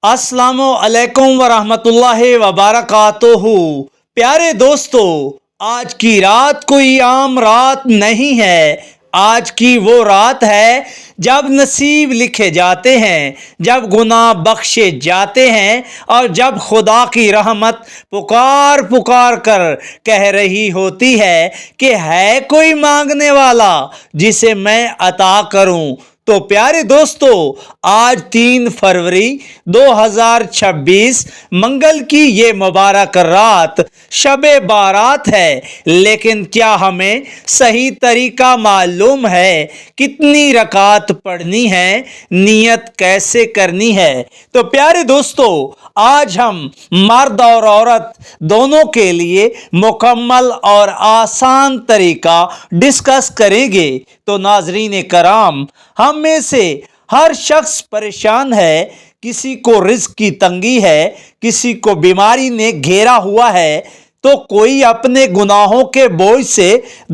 السلام علیکم ورحمۃ اللہ وبرکاتہ۔ پیارے دوستو، آج کی رات کوئی عام رات نہیں ہے۔ آج کی وہ رات ہے جب نصیب لکھے جاتے ہیں، جب گناہ بخشے جاتے ہیں، اور جب خدا کی رحمت پکار پکار کر کہہ رہی ہوتی ہے کہ ہے کوئی مانگنے والا جسے میں عطا کروں۔ تو پیارے دوستو، آج 3 فروری 2026 منگل کی یہ مبارک رات شب بارات ہے، لیکن کیا ہمیں صحیح طریقہ معلوم ہے؟ کتنی رکعت پڑھنی ہے؟ نیت کیسے کرنی ہے؟ تو پیارے دوستو، آج ہم مرد اور عورت دونوں کے لیے مکمل اور آسان طریقہ ڈسکس کریں گے۔ تو ناظرین کرام، ہم میں سے ہر شخص پریشان ہے۔ کسی کو رزق کی تنگی ہے، کسی کو بیماری نے گھیرا ہوا ہے، تو کوئی اپنے گناہوں کے بوجھ سے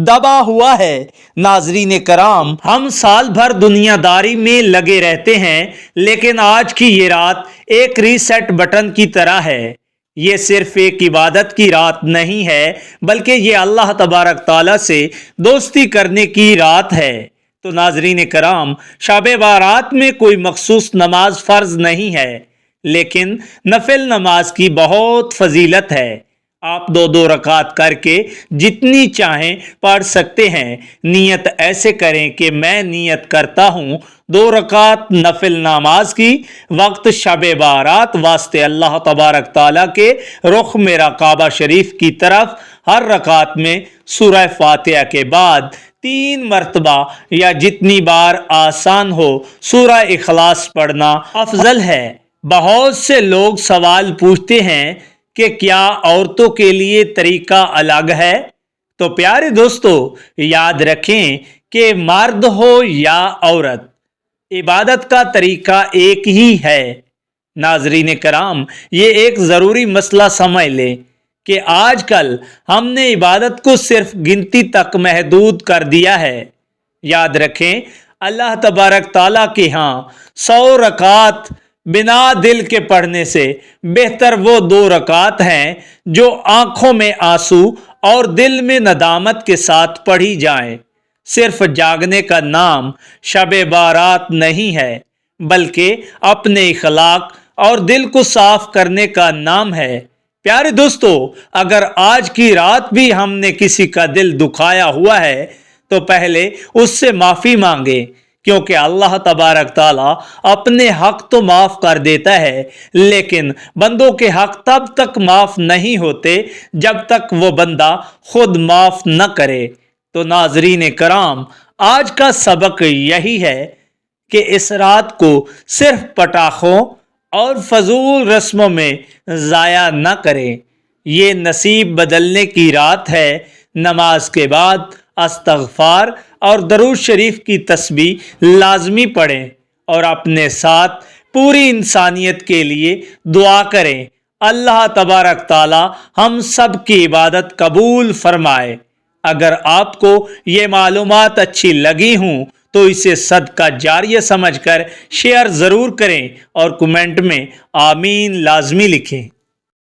دبا ہوا ہے۔ ناظرین کرام، ہم سال بھر دنیا داری میں لگے رہتے ہیں، لیکن آج کی یہ رات ایک ریسیٹ بٹن کی طرح ہے۔ یہ صرف ایک عبادت کی رات نہیں ہے، بلکہ یہ اللہ تبارک تعالیٰ سے دوستی کرنے کی رات ہے۔ تو ناظرین کرام، شب بارات میں کوئی مخصوص نماز فرض نہیں ہے، لیکن نفل نماز کی بہت فضیلت ہے۔ آپ 2 رکعت کر کے جتنی چاہیں پڑھ سکتے ہیں۔ نیت ایسے کریں کہ میں نیت کرتا ہوں 2 رکعت نفل نماز کی، وقت شب بارات، واسطے اللہ تبارک تعالیٰ کے رخ میرا کعبہ شریف کی طرف، ہر رکعت میں سورہ فاتحہ کے بعد 3 مرتبہ یا جتنی بار آسان ہو سورہ اخلاص پڑھنا افضل ہے۔ بہت سے لوگ سوال پوچھتے ہیں کہ کیا عورتوں کے لیے طریقہ الگ ہے؟ تو پیارے دوستو، یاد رکھیں کہ مرد ہو یا عورت، عبادت کا طریقہ ایک ہی ہے۔ ناظرین کرام، یہ ایک ضروری مسئلہ سمجھ لیں کہ آج کل ہم نے عبادت کو صرف گنتی تک محدود کر دیا ہے۔ یاد رکھیں، اللہ تبارک تعالیٰ کے ہاں 100 رکعت بنا دل کے پڑھنے سے بہتر وہ 2 رکعت ہیں جو آنکھوں میں آنسو اور دل میں ندامت کے ساتھ پڑھی جائیں۔ صرف جاگنے کا نام شب بارات نہیں ہے، بلکہ اپنے اخلاق اور دل کو صاف کرنے کا نام ہے۔ پیارے دوستو، اگر آج کی رات بھی ہم نے کسی کا دل دکھایا ہوا ہے تو پہلے اس سے معافی مانگے، کیونکہ اللہ تبارک تعالیٰ اپنے حق تو معاف کر دیتا ہے، لیکن بندوں کے حق تب تک معاف نہیں ہوتے جب تک وہ بندہ خود معاف نہ کرے۔ تو ناظرین کرام، آج کا سبق یہی ہے کہ اس رات کو صرف پٹاخوں اور فضول رسموں میں ضائع نہ کریں۔ یہ نصیب بدلنے کی رات ہے۔ نماز کے بعد استغفار اور درود شریف کی تسبیح لازمی پڑھیں، اور اپنے ساتھ پوری انسانیت کے لیے دعا کریں۔ اللہ تبارک تعالی ہم سب کی عبادت قبول فرمائے۔ اگر آپ کو یہ معلومات اچھی لگی ہوں تو اسے صدقہ جاریہ سمجھ کر شیئر ضرور کریں، اور کمنٹ میں آمین لازمی لکھیں۔